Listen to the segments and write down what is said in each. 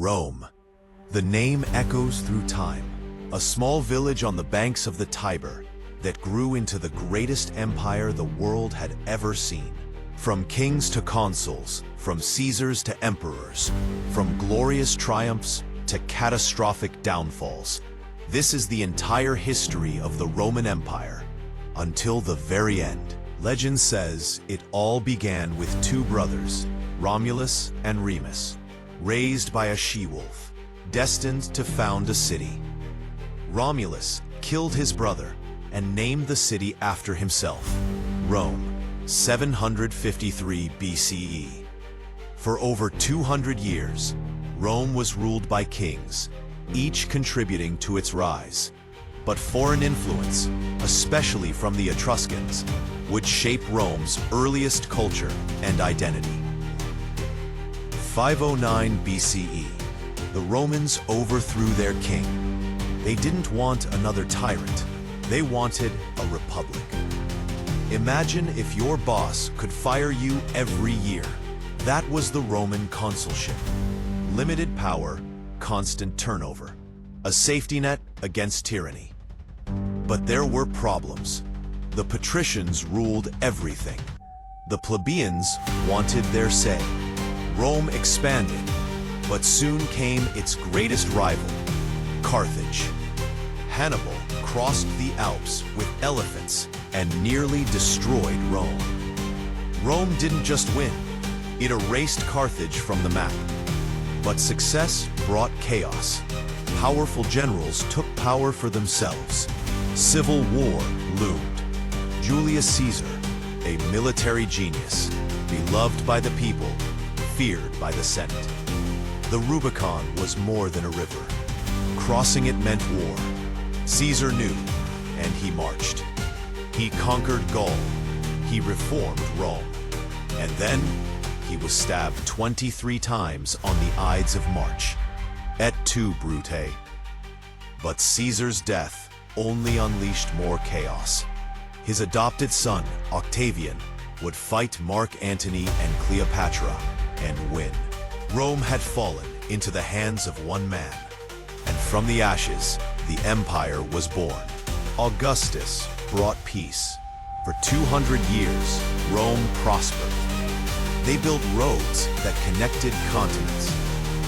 Rome. The name echoes through time, a small village on the banks of the Tiber that grew into the greatest empire the world had ever seen. From kings to consuls, from Caesars to emperors, from glorious triumphs to catastrophic downfalls. This is the entire history of the Roman Empire, until the very end. Legend says it all began with two brothers, Romulus and Remus, raised by a she-wolf, destined to found a city. Romulus killed his brother and named the city after himself, Rome, 753 BCE. For over 200 years, Rome was ruled by kings, each contributing to its rise. But foreign influence, especially from the Etruscans, would shape Rome's earliest culture and identity. 509 BCE, the Romans overthrew their king. They didn't want another tyrant, they wanted a republic. Imagine if your boss could fire you every year. That was the Roman consulship. Limited power, constant turnover. A safety net against tyranny. But there were problems. The patricians ruled everything. The plebeians wanted their say. Rome expanded, but soon came its greatest rival, Carthage. Hannibal crossed the Alps with elephants and nearly destroyed Rome. Rome didn't just win, it erased Carthage from the map. But success brought chaos. Powerful generals took power for themselves. Civil war loomed. Julius Caesar, a military genius, beloved by the people, feared by the Senate. The Rubicon was more than a river. Crossing it meant war. Caesar knew, and he marched. He conquered Gaul. He reformed Rome. And then he was stabbed 23 times on the Ides of March. Et tu, Brute. But Caesar's death only unleashed more chaos. His adopted son, Octavian, would fight Mark Antony and Cleopatra and win. Rome had fallen into the hands of one man, and from the ashes, the empire was born. Augustus brought peace. For 200 years, Rome prospered. They built roads that connected continents,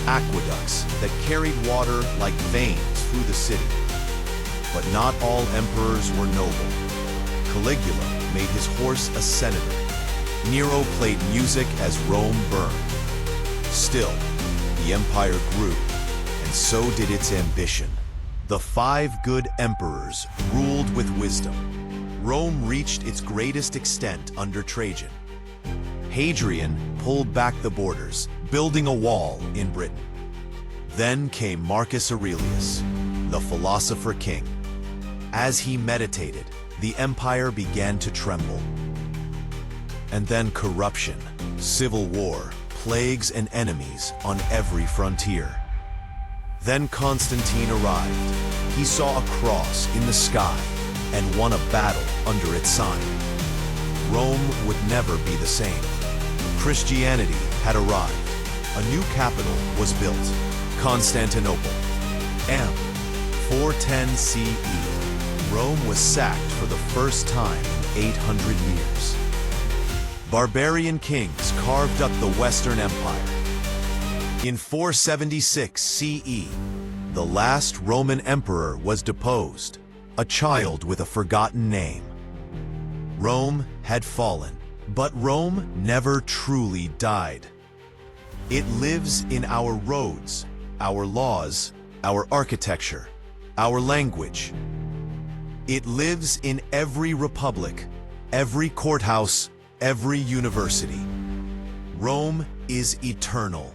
aqueducts that carried water like veins through the city. But not all emperors were noble. Caligula made his horse a senator. Nero played music as Rome burned. Still, the empire grew, and so did its ambition. The 5 good emperors ruled with wisdom. Rome reached its greatest extent under Trajan. Hadrian pulled back the borders, building a wall in Britain. Then came Marcus Aurelius, the philosopher king. As he meditated, the empire began to tremble. And then corruption, civil war, plagues and enemies on every frontier. Then Constantine arrived. He saw a cross in the sky and won a battle under its sign. Rome would never be the same. Christianity had arrived. A new capital was built, Constantinople. M. 410 CE. Rome was sacked for the first time in 800 years. Barbarian kings carved up the Western Empire. In 476 CE, the last Roman emperor was deposed, a child with a forgotten name. Rome had fallen, but Rome never truly died. It lives in our roads, our laws, our architecture, our language. It lives in every republic, every courthouse, every university. Rome is eternal.